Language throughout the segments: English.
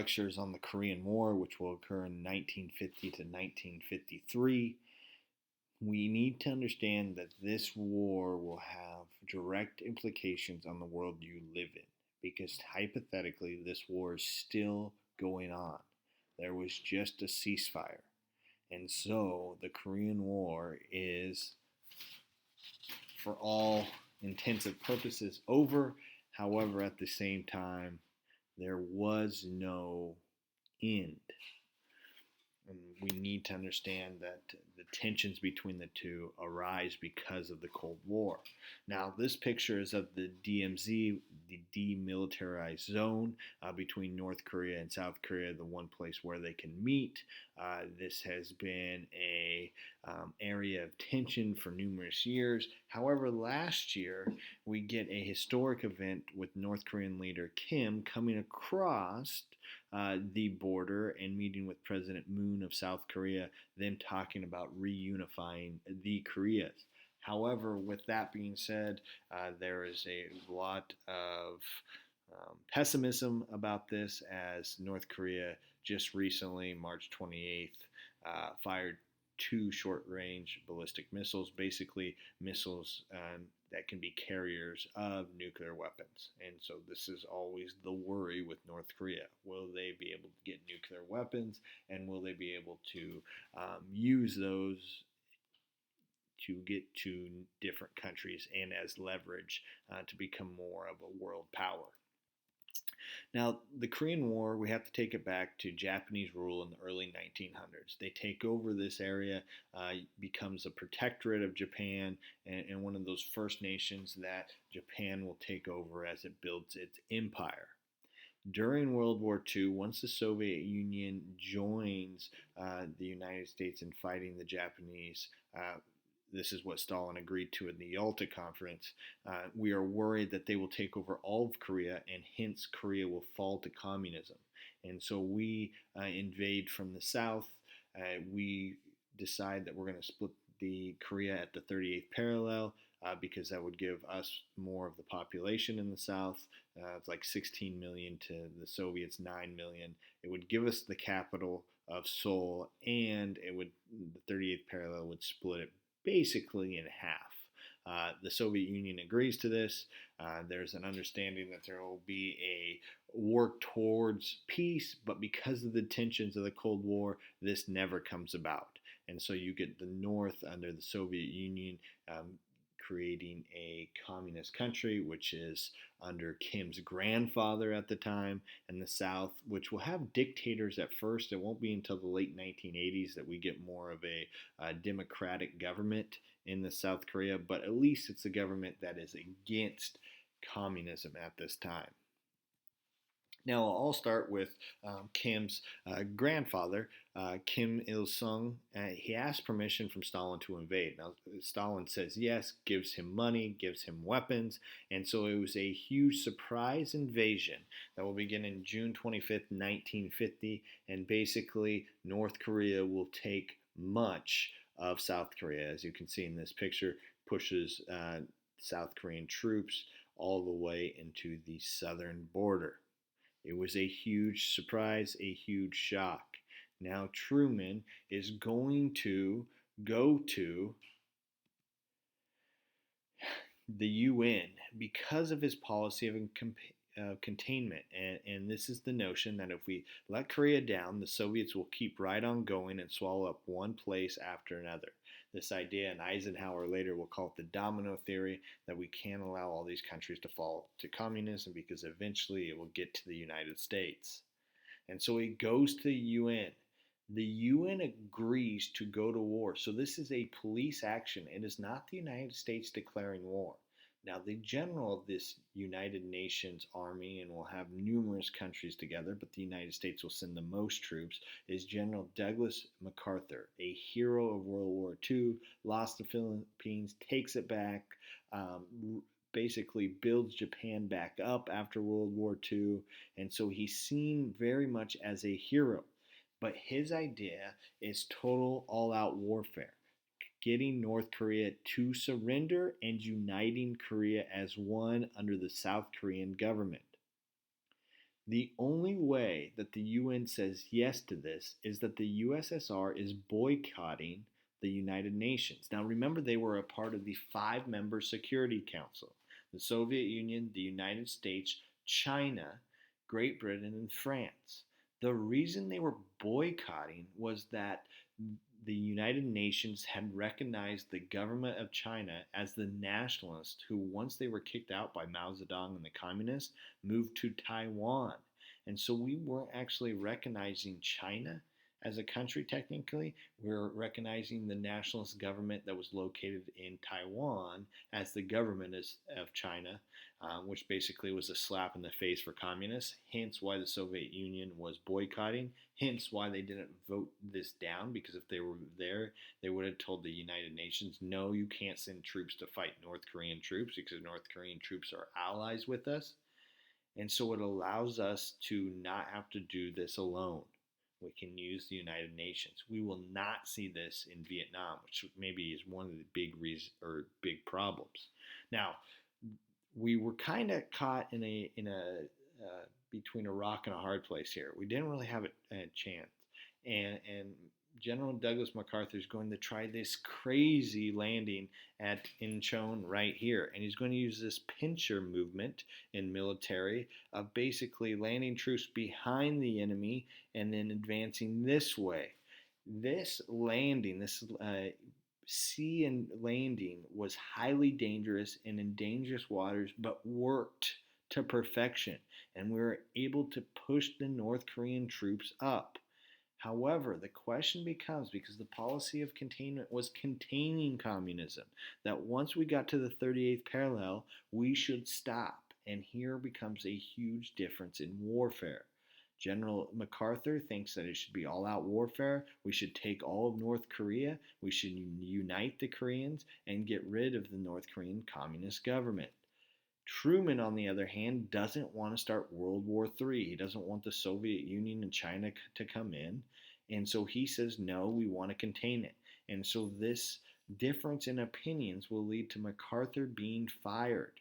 Lectures on the Korean War, which will occur in 1950 to 1953. We need to understand that this war will have direct implications on the world you live in because hypothetically, this war is still going on. There was just a ceasefire. And so the Korean War is, for all intents and purposes, over. However, at the same time, there was no end. And we need to understand that the tensions between the two arise because of the Cold War. Now, this picture is of the DMZ, the demilitarized zone between North Korea and South Korea, the one place where they can meet. This has been a area of tension for numerous years. However, last year we get a historic event with North Korean leader Kim coming across the border and meeting with President Moon of South Korea, them talking about reunifying the Koreas. However, with that being said, there is a lot of pessimism about this as North Korea just recently, March 28th, fired two short-range ballistic missiles, basically missiles that can be carriers of nuclear weapons. And so this is always the worry with North Korea. Will they be able to get nuclear weapons, and will they be able to use those to get to different countries and as leverage to become more of a world power? Now, the Korean War, we have to take it back to Japanese rule in the early 1900s. They take over this area, becomes a protectorate of Japan, and one of those first nations that Japan will take over as it builds its empire. During World War II, once the Soviet Union joins the United States in fighting the Japanese, this is what Stalin agreed to in the Yalta Conference. We are worried that they will take over all of Korea, and hence Korea will fall to communism. And so we invade from the south. We decide that we're going to split the Korea at the 38th parallel because that would give us more of the population in the south. It's like 16 million to the Soviets 9 million. It would give us the capital of Seoul, and the 38th parallel would split it basically in half. The Soviet Union agrees to this. There's an understanding that there will be a work towards peace, but because of the tensions of the Cold War, this never comes about. And so you get the North under the Soviet Union creating a communist country, which is under Kim's grandfather at the time, and the South, which will have dictators at first. It won't be until the late 1980s that we get more of a democratic government in the South Korea, but at least it's a government that is against communism at this time. Now, I'll start with Kim's grandfather, Kim Il Sung. He asked permission from Stalin to invade. Now, Stalin says yes, gives him money, gives him weapons, and so it was a huge surprise invasion that will begin in June 25th, 1950, and basically North Korea will take much of South Korea. As you can see in this picture, pushes South Korean troops all the way into the southern border. It was a huge surprise, a huge shock. Now Truman is going to go to the UN because of his policy of containment. And this is the notion that if we let Korea down, the Soviets will keep right on going and swallow up one place after another. This idea, and Eisenhower later will call it the domino theory, that we can't allow all these countries to fall to communism because eventually it will get to the United States. And so he goes to the UN. The UN agrees to go to war. So this is a police action. It is not the United States declaring war. Now, the general of this United Nations army, and will have numerous countries together, but the United States will send the most troops, is General Douglas MacArthur, a hero of World War II, lost the Philippines, takes it back, basically builds Japan back up after World War II, and so he's seen very much as a hero. But his idea is total all-out warfare, getting North Korea to surrender and uniting Korea as one under the South Korean government. The only way that the UN says yes to this is that the USSR is boycotting the United Nations. Now, remember, they were a part of the five-member Security Council: the Soviet Union, the United States, China, Great Britain, and France. The reason they were boycotting was that the United Nations had recognized the government of China as the nationalists who, once they were kicked out by Mao Zedong and the communists, moved to Taiwan. And so we weren't actually recognizing China as a country technically. We're recognizing the nationalist government that was located in Taiwan as the government of China, which basically was a slap in the face for communists, hence why the Soviet Union was boycotting, hence why they didn't vote this down, because if they were there, they would have told the United Nations, no, you can't send troops to fight North Korean troops because North Korean troops are allies with us. And so it allows us to not have to do this alone. We can use the United Nations. We will not see this in Vietnam, which maybe is one of the big problems. Now, we were kind of caught in a between a rock and a hard place here. We didn't really have a chance, and General Douglas MacArthur is going to try this crazy landing at Incheon right here, and he's going to use this pincher movement in military of basically landing troops behind the enemy and then advancing this way. This landing, this sea and landing, was highly dangerous and in dangerous waters, but worked to perfection, and we were able to push the North Korean troops up. However, the question becomes, because the policy of containment was containing communism, that once we got to the 38th parallel, we should stop. And here becomes a huge difference in warfare. General MacArthur thinks that it should be all-out warfare. We should take all of North Korea. We should unite the Koreans and get rid of the North Korean Communist government. Truman, on the other hand, doesn't want to start World War III. He doesn't want the Soviet Union and China to come in. And so he says, no, we want to contain it. And so this difference in opinions will lead to MacArthur being fired.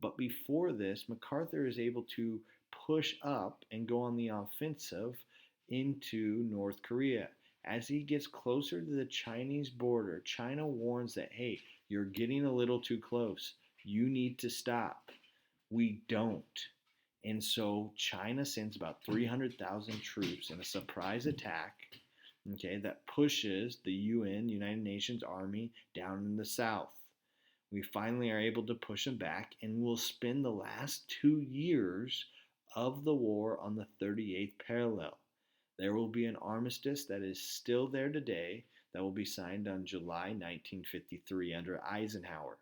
But before this, MacArthur is able to push up and go on the offensive into North Korea. As he gets closer to the Chinese border, China warns that, hey, you're getting a little too close. You need to stop. We don't. And so China sends about 300,000 troops in a surprise attack, okay, that pushes the UN, United Nations Army, down in the south. We finally are able to push them back, and we'll spend the last 2 years of the war on the 38th parallel. There will be an armistice that is still there today that will be signed on July 1953 under Eisenhower.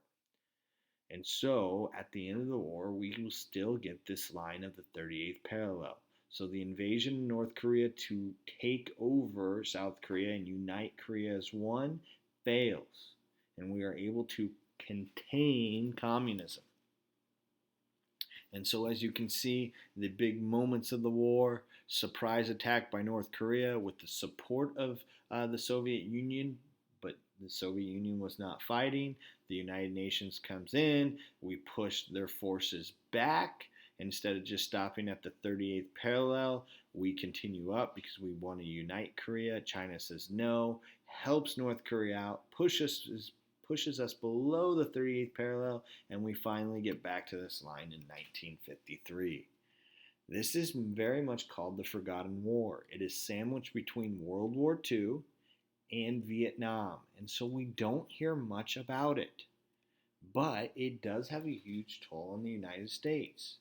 And so, at the end of the war, we will still get this line of the 38th parallel. So the invasion of North Korea to take over South Korea and unite Korea as one fails. And we are able to contain communism. And so, as you can see, the big moments of the war: surprise attack by North Korea with the support of the Soviet Union, but the Soviet Union was not fighting. The United Nations comes in, we push their forces back. Instead of just stopping at the 38th parallel, we continue up because we want to unite Korea. China says no, helps North Korea out, pushes us below the 38th parallel, and we finally get back to this line in 1953. This is very much called the Forgotten War. It is sandwiched between World War II and Vietnam, and so we don't hear much about it. But it does have a huge toll on the United States.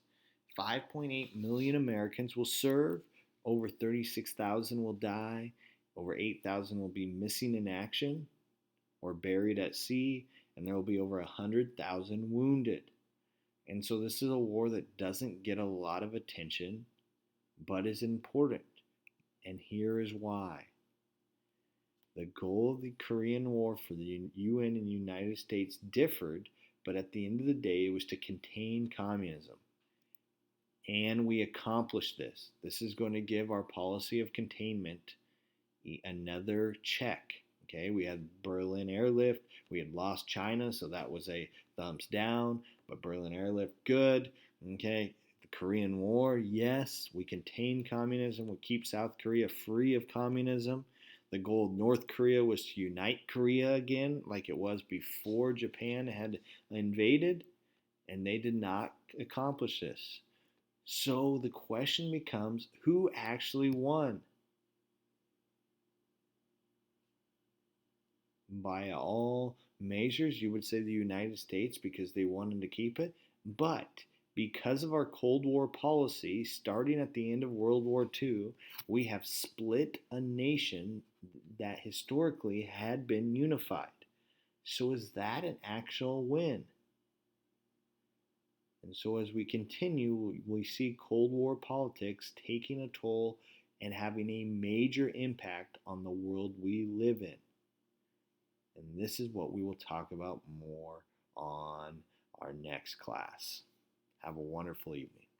5.8 million Americans will serve, over 36,000 will die, over 8,000 will be missing in action or buried at sea, and there will be over 100,000 wounded. And so this is a war that doesn't get a lot of attention, but is important. And here is why. The goal of the Korean War for the UN and United States differed, but at the end of the day, it was to contain communism. And we accomplished this. This is going to give our policy of containment another check. Okay, we had Berlin airlift. We had lost China, so that was a thumbs down. But Berlin airlift, good. Okay, the Korean War, yes, we contain communism, we keep South Korea free of communism. The goal of North Korea was to unite Korea again, like it was before Japan had invaded, and they did not accomplish this. So the question becomes, who actually won? By all measures, you would say the United States because they wanted to keep it. But because of our Cold War policy, starting at the end of World War II, we have split a nation that historically had been unified. So is that an actual win? And so as we continue, we see Cold War politics taking a toll and having a major impact on the world we live in. And this is what we will talk about more on our next class. Have a wonderful evening.